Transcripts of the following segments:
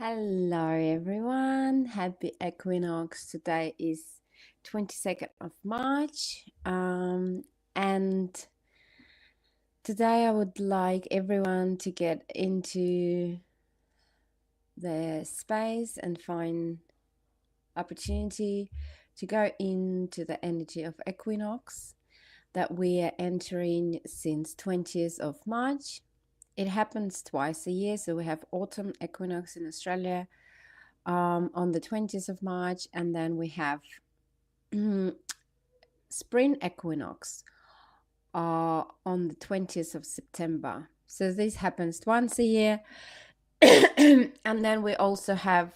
Hello everyone, happy Equinox. Today is 22nd of March, and today I would like everyone to get into the space and find opportunity to go into the energy of Equinox that we are entering since 20th of March. It happens twice a year, so we have autumn equinox in Australia on the 20th of March, and then we have spring equinox on the 20th of September. So this happens once a year. And then we also have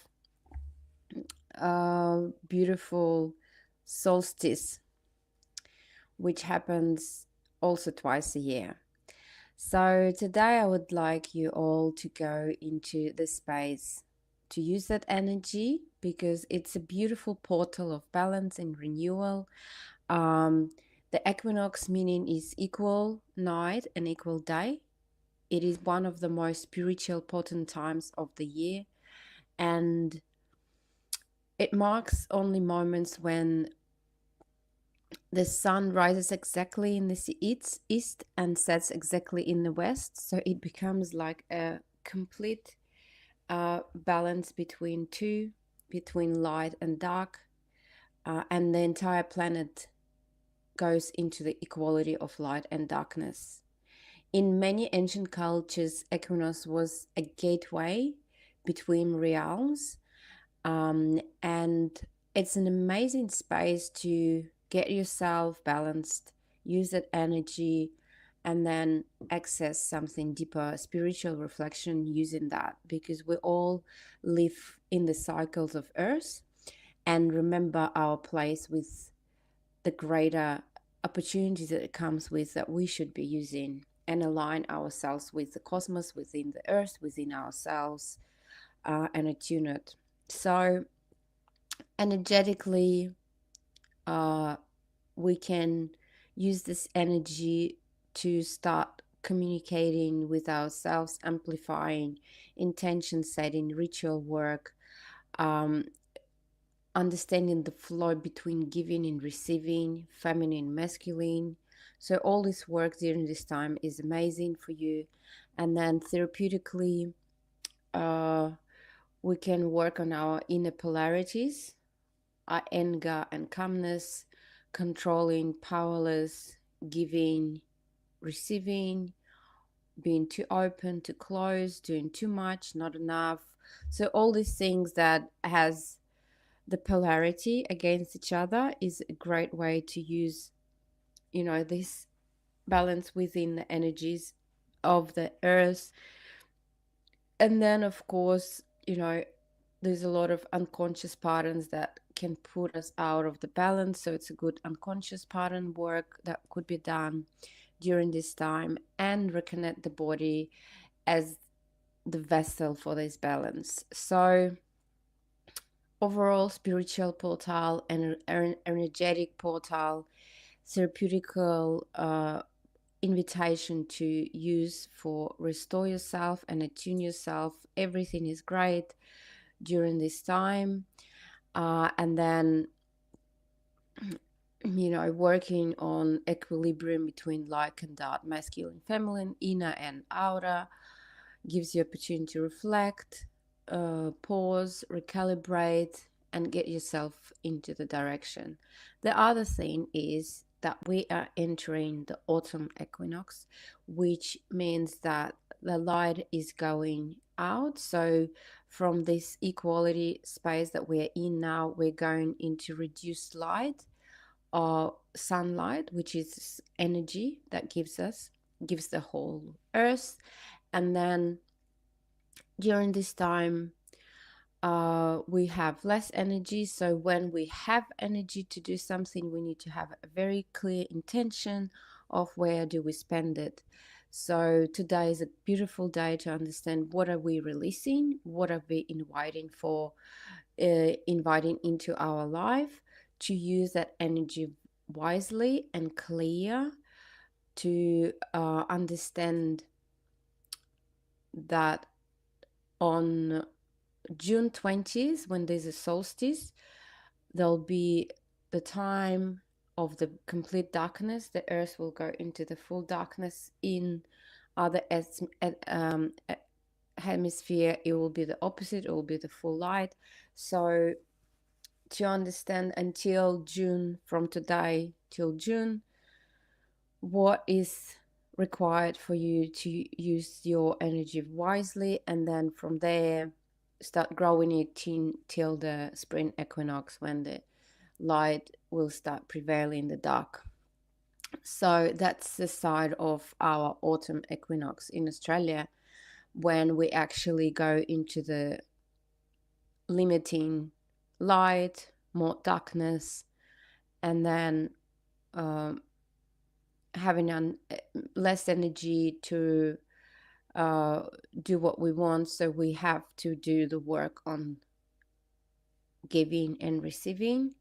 beautiful solstice, which happens also twice a year. So today I would like you all to go into the space to use that energy, because it's a beautiful portal of balance and renewal. The equinox meaning is equal night and equal day. It is one of the most spiritual potent times of the year, and it marks only moments when the sun rises exactly in the east and sets exactly in the west, so it becomes like a complete balance between light and dark, and the entire planet goes into the equality of light and darkness. In many ancient cultures, Equinox was a gateway between realms, and it's an amazing space to get yourself balanced, use that energy, and then access something deeper, spiritual reflection using that, because we all live in the cycles of Earth and remember our place with the greater opportunities that it comes with, that we should be using and align ourselves with the cosmos, within the Earth, within ourselves, and attune it. So energetically, we can use this energy to start communicating with ourselves, amplifying, intention setting, ritual work, understanding the flow between giving and receiving, feminine, masculine. So all this work during this time is amazing for you. And then therapeutically, we can work on our inner polarities, our anger and calmness, controlling, powerless, giving, receiving, being too open, too closed, doing too much, not enough. So all these things that has the polarity against each other is a great way to use, this balance within the energies of the earth. And then of course, there's a lot of unconscious patterns that can put us out of the balance, so it's a good unconscious pattern work that could be done during this time, and reconnect the body as the vessel for this balance. So overall, spiritual portal and energetic portal, therapeutical invitation to use for restore yourself and attune yourself. Everything is great during this time. And then, working on equilibrium between light and dark, masculine, feminine, inner and outer, gives you opportunity to reflect, pause, recalibrate, and get yourself into the direction. The other thing is that we are entering the autumn equinox, which means that the light is going out. So from this equality space that we're in now, we're going into reduced light or sunlight, which is energy that gives the whole earth. And then during this time, we have less energy. So when we have energy to do something, we need to have a very clear intention of where do we spend it. So today is a beautiful day to understand what are we releasing, what are we inviting into our life, to use that energy wisely and clear, to understand that on June 20th, when there's a solstice, there'll be the time of the complete darkness. The earth will go into the full darkness. In other hemisphere, it will be the opposite, it will be the full light. So to understand, until June, from today till June, what is required for you to use your energy wisely, and then from there start growing it till the spring equinox, when the light will start prevailing in the dark. So that's the side of our autumn equinox in Australia, when we actually go into the limiting light, more darkness, and then um, having less energy to do what we want. So we have to do the work on giving and receiving,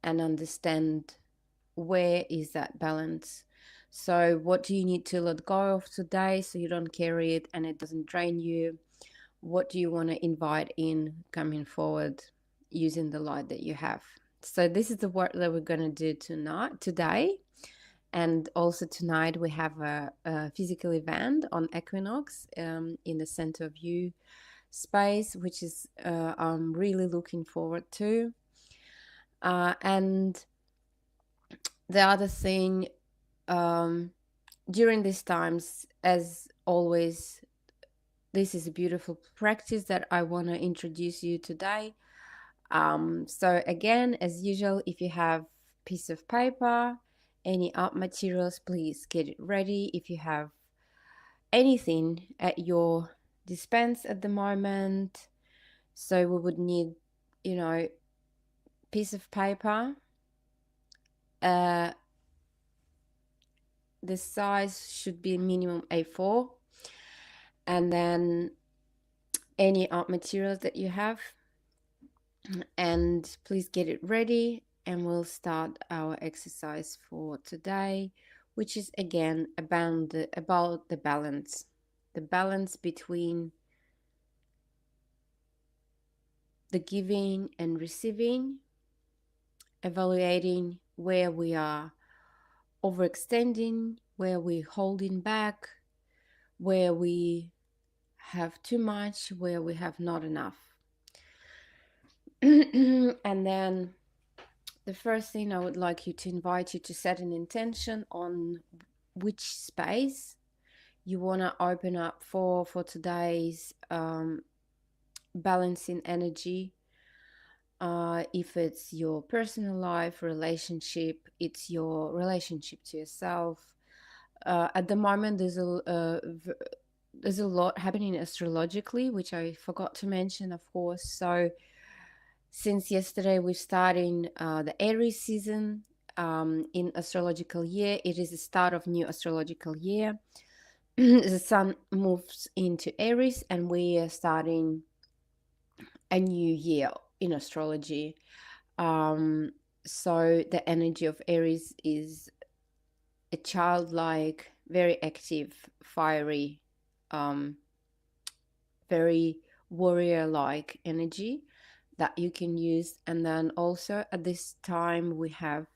and understand where is that balance. So what do you need to let go of today, so you don't carry it and it doesn't drain you? What do you want to invite in coming forward, using the light that you have? So this is the work that we're going to do today. And also tonight we have a physical event on Equinox, in the center of you space, which is I'm really looking forward to. And the other thing, during these times, as always, this is a beautiful practice that I want to introduce you today. So again, as usual, if you have piece of paper, any art materials, please get it ready. If you have anything at your dispense at the moment, so we would need, piece of paper. The size should be minimum A4, and then any art materials that you have, and please get it ready, and we'll start our exercise for today, which is again about the balance between the giving and receiving, evaluating where we are overextending, where we're holding back, where we have too much, where we have not enough. And then the first thing, I would like you to invite you to set an intention on which space you want to open up for today's balancing energy. If it's your personal life, relationship, it's your relationship to yourself. At the moment, there's a lot happening astrologically, which I forgot to mention, of course. So since yesterday, we're starting the Aries season in Astrological Year. It is the start of new Astrological Year. The sun moves into Aries, and we are starting a new year in astrology. So the energy of Aries is a childlike, very active, fiery, very warrior-like energy that you can use. And then also at this time we have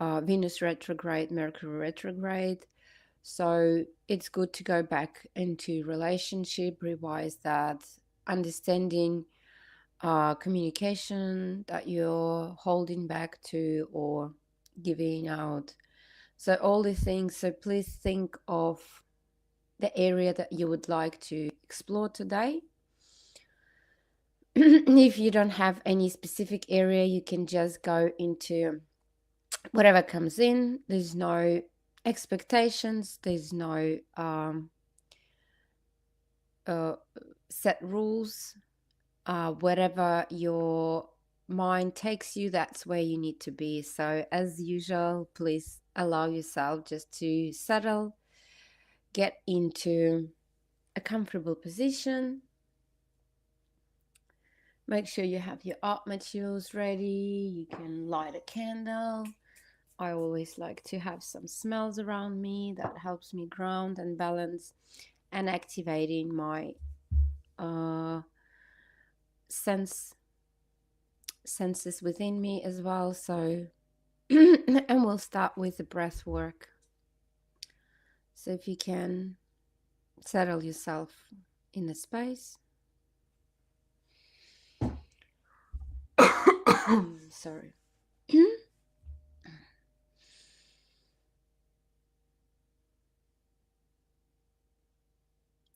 Venus retrograde, Mercury retrograde. So it's good to go back into relationship, revise that, understanding communication that you're holding back to or giving out. So all these things. So please think of the area that you would like to explore today. If you don't have any specific area, you can just go into whatever comes in. There's no expectations, there's no set rules. Wherever your mind takes you, that's where you need to be. So as usual, please allow yourself just to settle, get into a comfortable position. Make sure you have your art materials ready. You can light a candle. I always like to have some smells around me that helps me ground and balance, and activating my senses within me as well. So, and we'll start with the breath work. So if you can settle yourself in a space. Sorry.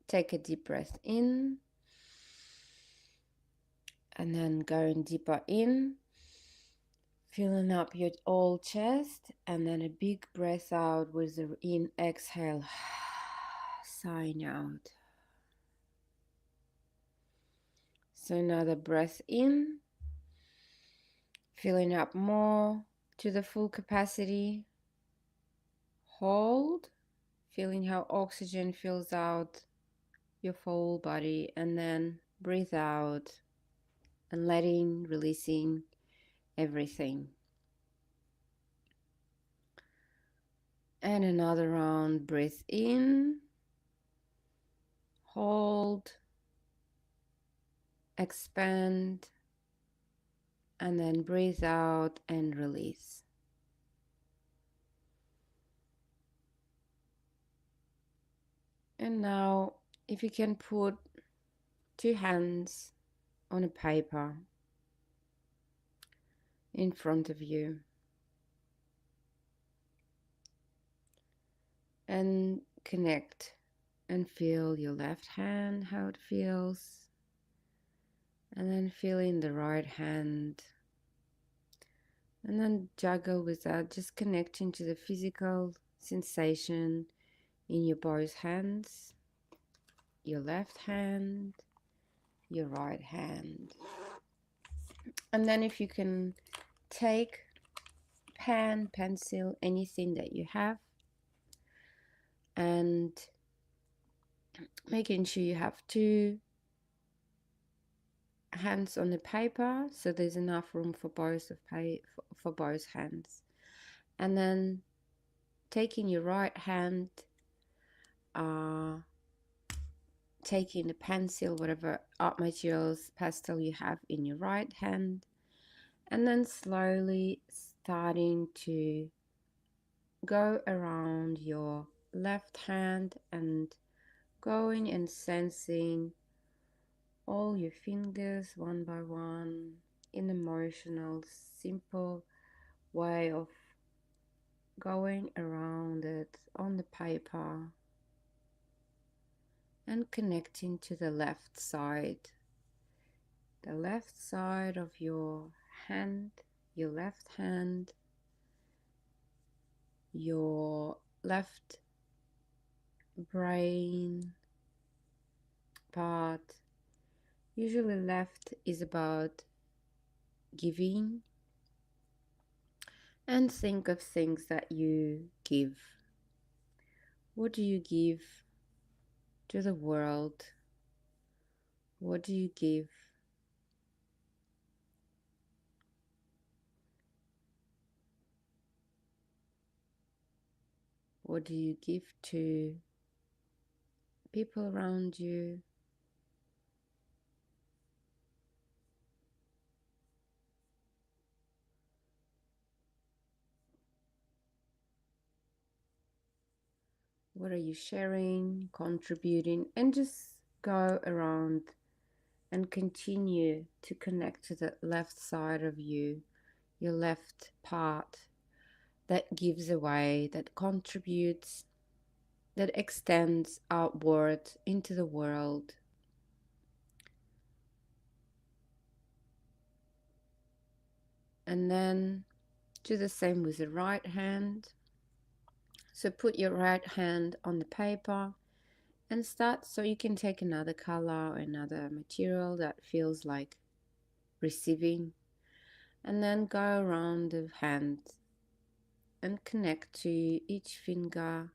Take a deep breath in and then going deeper in, filling up your whole chest, and then a big breath out with the in exhale, sighing out. So another breath in, filling up more to the full capacity. Hold, feeling how oxygen fills out your whole body, and then breathe out and letting, releasing everything. And another round, breathe in, hold, expand, and then breathe out and release. And now, if you can put 2 hands on a paper in front of you and connect and feel your left hand, how it feels, and then feeling the right hand, and then juggle with that, just connecting to the physical sensation in your both hands, your left hand, your right hand. And then if you can take pen, pencil, anything that you have, and making sure you have 2 hands on the paper, so there's enough room for both for both hands. And then taking your right hand, taking the pencil, whatever art materials, pastel you have in your right hand, and then slowly starting to go around your left hand and going and sensing all your fingers one by one in emotional, simple way of going around it on the paper and connecting to the left side of your hand, your left hand, your left brain part. Usually left is about giving, and think of things that you give. What do you give to the world? What do you give? What do you give to people around you? What are you sharing, contributing? And just go around and continue to connect to the left side of you, your left part that gives away, that contributes, that extends outward into the world. And then do the same with the right hand. So put your right hand on the paper and start, so you can take another color or another material that feels like receiving, and then go around the hand and connect to each finger,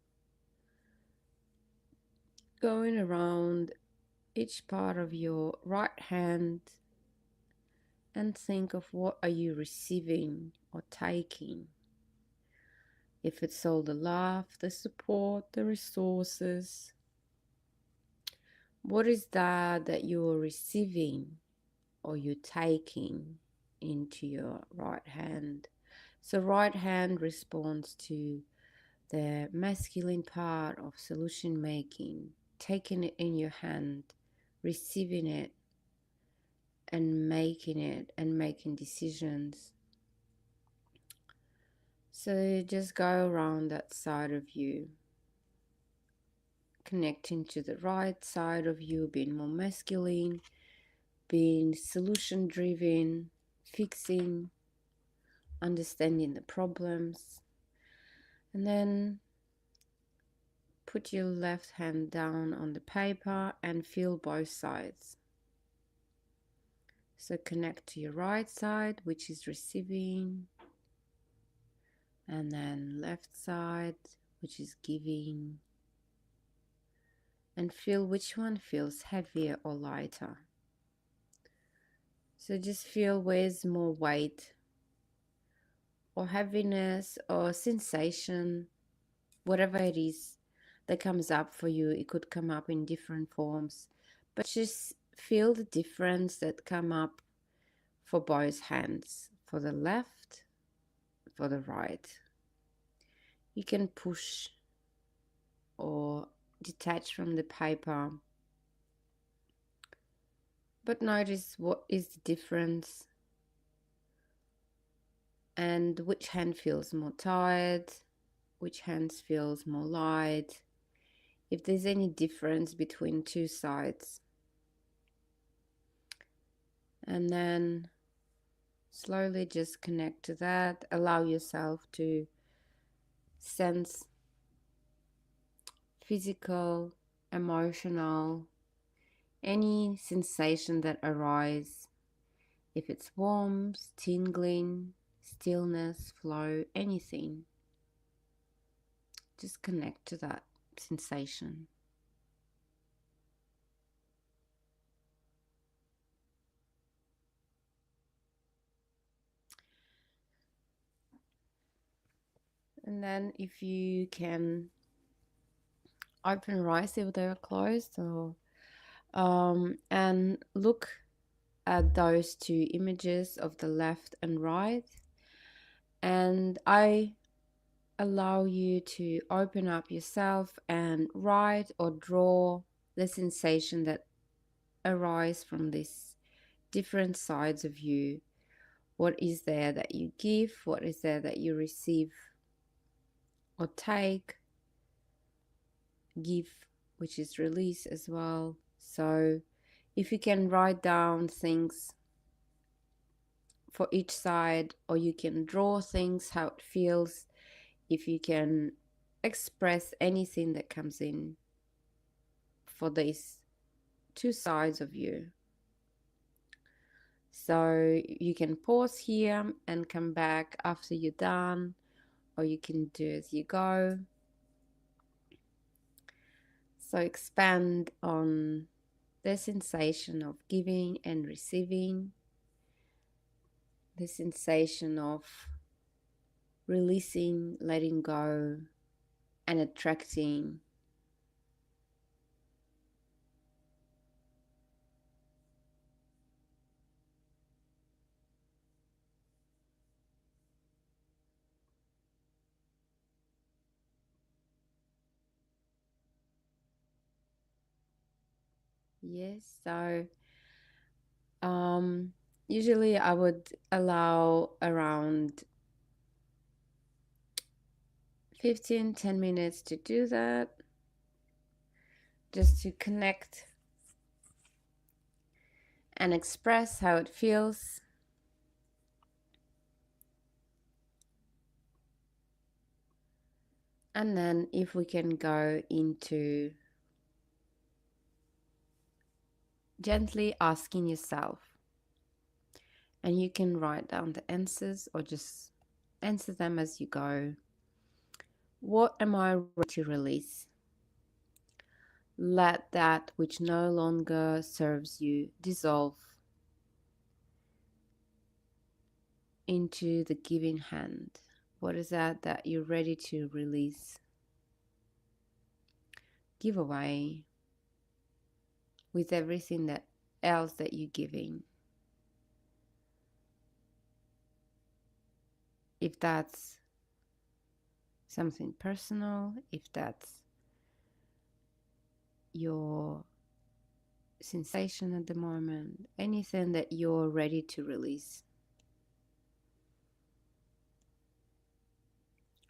going around each part of your right hand, and think of what are you receiving or taking. If it's all the love, the support, the resources, what is that you're receiving? or you're taking into your right hand. So right hand responds to the masculine part of solution making, taking it in your hand, receiving it and making decisions. So just go around that side of you, connecting to the right side of you, being more masculine, being solution driven, fixing, understanding the problems. And then put your left hand down on the paper and feel both sides. So connect to your right side, which is receiving, and then left side, which is giving, and feel which one feels heavier or lighter. So just feel where's more weight or heaviness or sensation, whatever it is that comes up for you. It could come up in different forms, but just feel the difference that come up for both hands, for the left, for the right. You can push or detach from the paper, but notice what is the difference and which hand feels more tired, which hand feels more light, if there's any difference between two sides. And then slowly just connect to that. Allow yourself to sense physical, emotional, any sensation that arises. If it's warmth, tingling, stillness, flow, anything. Just connect to that sensation. And then if you can open your eyes if they're closed, or and look at those two images of the left and right, and I allow you to open up yourself and write or draw the sensation that arise from these different sides of you. What is there that you give? What is there that you receive or take? Give, which is release as well. So if you can write down things for each side, or you can draw things, how it feels, if you can express anything that comes in for these two sides of you. So you can pause here and come back after you're done, or you can do as you go. So expand on the sensation of giving and receiving, the sensation of releasing, letting go, and attracting. Yes, so usually I would allow around 10 minutes to do that, just to connect and express how it feels. And then if we can go into gently asking yourself, and you can write down the answers or just answer them as you go. What am I ready to release? Let that which no longer serves you dissolve into the giving hand. What is that you're ready to release? Give away with everything that else that you're giving. if that's something personal, if that's your sensation at the moment, anything that you're ready to release.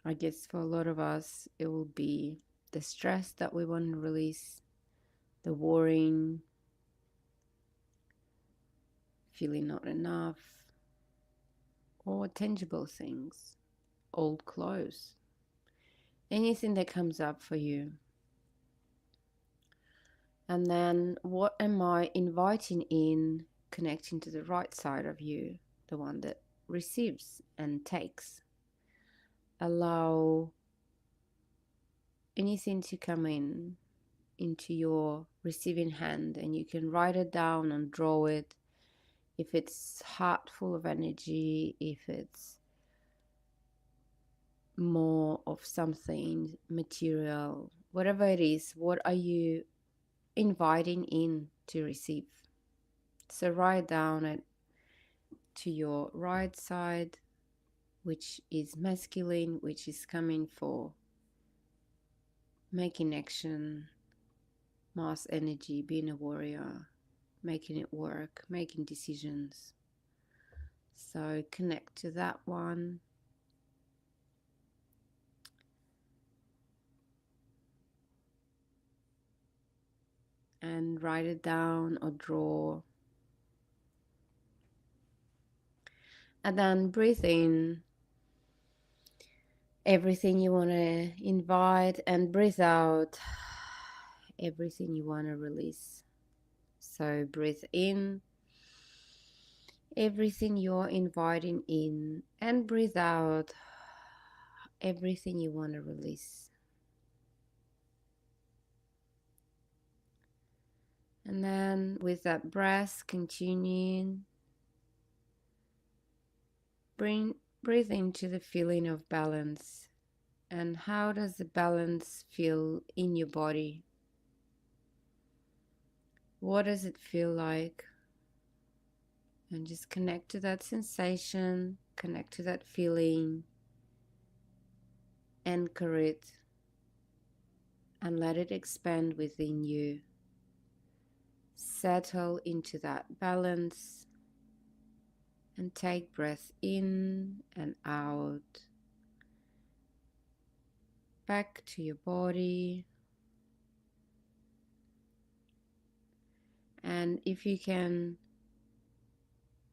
I guess for a lot of us, it will be the stress that we want to release, the worrying, feeling not enough, or tangible things, old clothes, anything that comes up for you. And then what am I inviting in, connecting to the right side of you, the one that receives and takes? Allow anything to come in into your receiving hand, and you can write it down and draw it. If it's heart full of energy, if it's more of something material, whatever it is, what are you inviting in to receive? So write down it to your right side, which is masculine, which is coming for making action, mass energy, being a warrior, making it work, making decisions. So connect to that one. And write it down or draw. And then breathe in everything you want to invite, and breathe out everything you want to release. So breathe in everything you're inviting in, and breathe out everything you want to release. And then with that breath continuing, breathe into the feeling of balance. And how does the balance feel in your body? What does it feel like? And just connect to that sensation, connect to that feeling, anchor it, and let it expand within you. Settle into that balance and take breath in and out, back to your body. And if you can,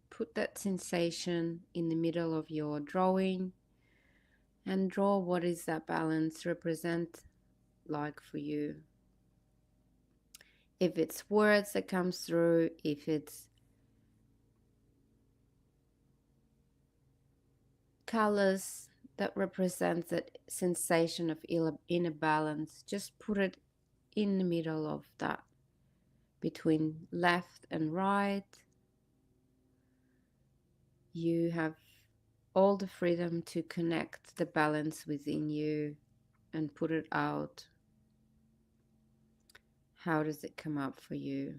put that sensation in the middle of your drawing and draw what is that balance represent like for you. If it's words that comes through, if it's colors that represent that sensation of inner balance, just put it in the middle of that, between left and right. You have all the freedom to connect the balance within you and put it out. How does it come up for you?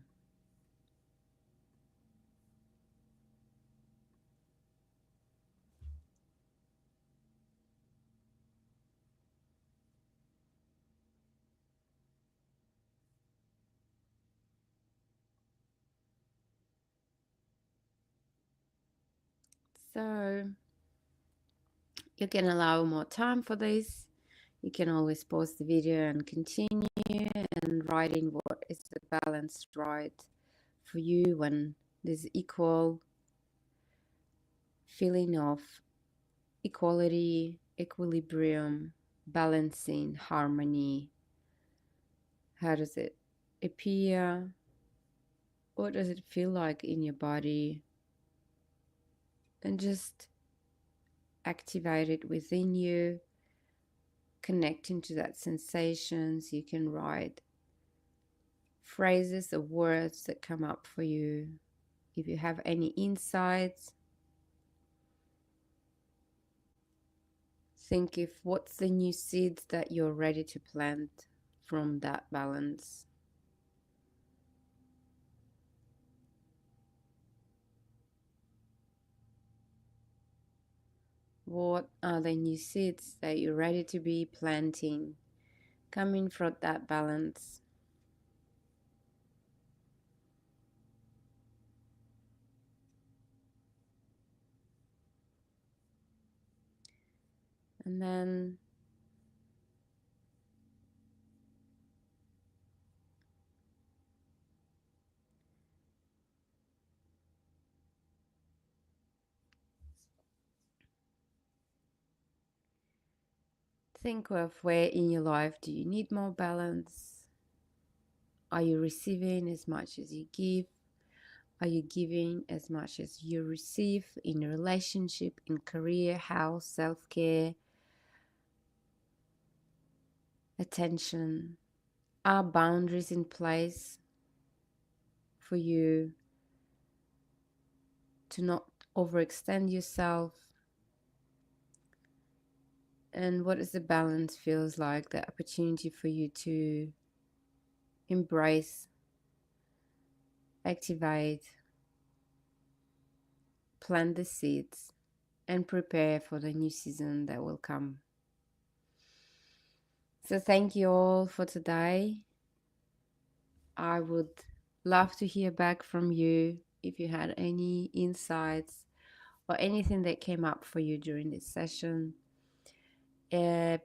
So you can allow more time for this. You can always pause the video and continue and write in what is the balance right for you when there's equal feeling of equality, equilibrium, balancing, harmony. How does it appear? What does it feel like in your body? And just activate it within you, connecting to that sensations. You can write phrases or words that come up for you. If you have any insights, think if what's the new seeds that you're ready to plant from that balance. What are the new seeds that you're ready to be planting? Coming from that balance. And then think of where in your life do you need more balance? Are you receiving as much as you give? Are you giving as much as you receive in your relationship, in career, health, self-care, attention? Are boundaries in place for you to not overextend yourself? And what is the balance feels like, the opportunity for you to embrace, activate, plant the seeds, and prepare for the new season that will come. So thank you all for today. I would love to hear back from you if you had any insights or anything that came up for you during this session. Uh,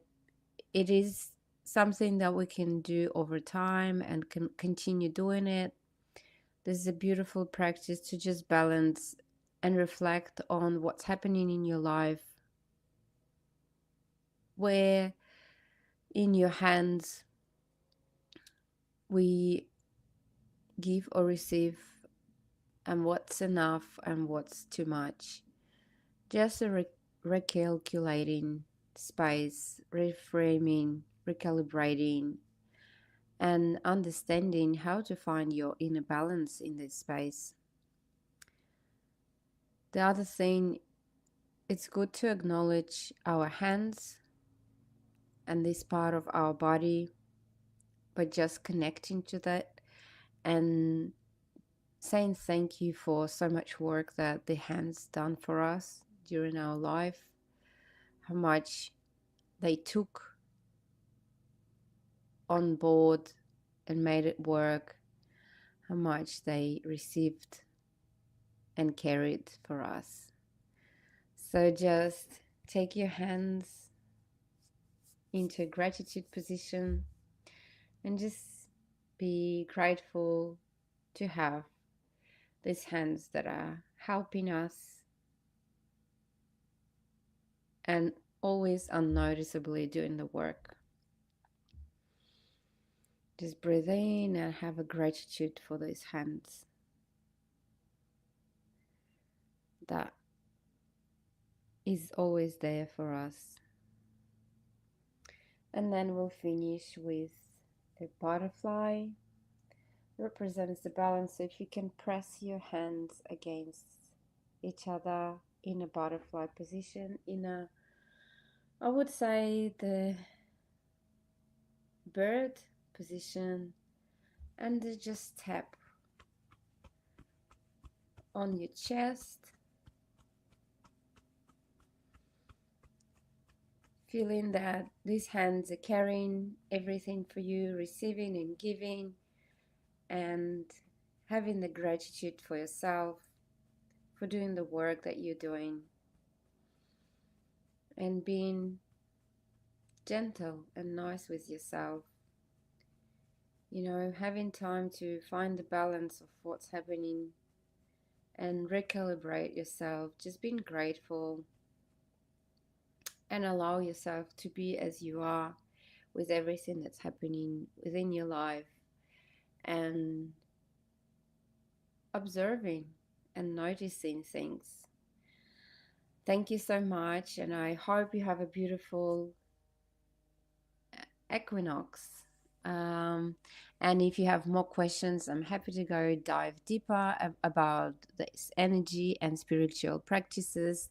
it is something that we can do over time and can continue doing it. This is a beautiful practice to just balance and reflect on what's happening in your life, where in your hands we give or receive, and what's enough and what's too much. Just a recalculating space, reframing, recalibrating, and understanding how to find your inner balance in this space. The other thing, it's good to acknowledge our hands and this part of our body by just connecting to that and saying thank you for so much work that the hands done for us during our life, how much they took on board and made it work, how much they received and carried for us. So just take your hands into a gratitude position and just be grateful to have these hands that are helping us and always unnoticeably doing the work. Just breathe in and have a gratitude for these hands that is always there for us. And then we'll finish with the butterfly. Represents the balance. So if you can press your hands against each other in a butterfly position, in a, I would say, the bird position, and just tap on your chest, feeling that these hands are carrying everything for you, receiving and giving, and having the gratitude for yourself for doing the work that you're doing, and being gentle and nice with yourself. You know, having time to find the balance of what's happening and recalibrate yourself, just being grateful and allow yourself to be as you are with everything that's happening within your life, and observing and noticing things. Thank you so much, and I hope you have a beautiful equinox. Um, and if you have more questions, I'm happy to go dive deeper about this energy and spiritual practices.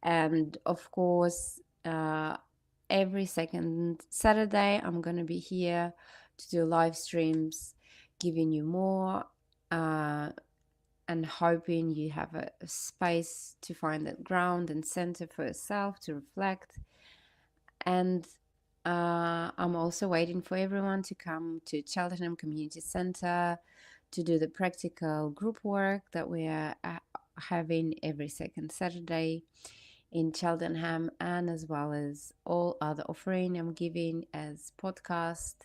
And of course, every second Saturday, I'm going to be here to do live streams, giving you more and hoping you have a space to find that ground and center for yourself to reflect. And I'm also waiting for everyone to come to Cheltenham Community Centre to do the practical group work that we are having every second Saturday in Cheltenham, and as well as all other offering I'm giving as podcast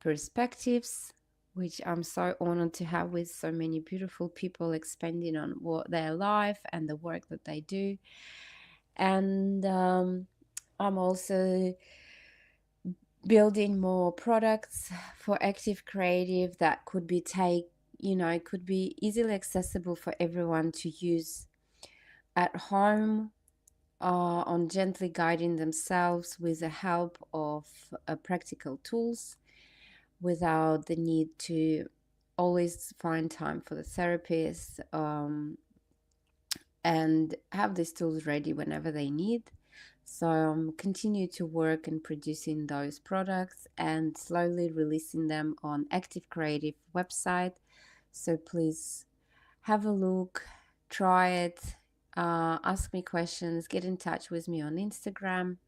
perspectives, which I'm so honored to have with so many beautiful people expanding on what their life and the work that they do. And I'm also building more products for active creative that could be could be easily accessible for everyone to use at home, on gently guiding themselves with the help of practical tools without the need to always find time for the therapist, and have these tools ready whenever they need. So continue to work in producing those products and slowly releasing them on Active Creative website. So please have a look, try it, ask me questions, get in touch with me on Instagram.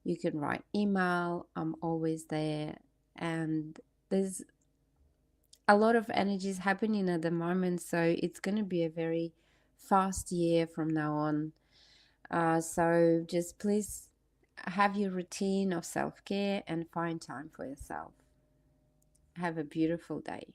You can write email. I'm always there. And there's a lot of energies happening at the moment, so it's going to be a very fast year from now on. So just please have your routine of self-care and find time for yourself. Have a beautiful day.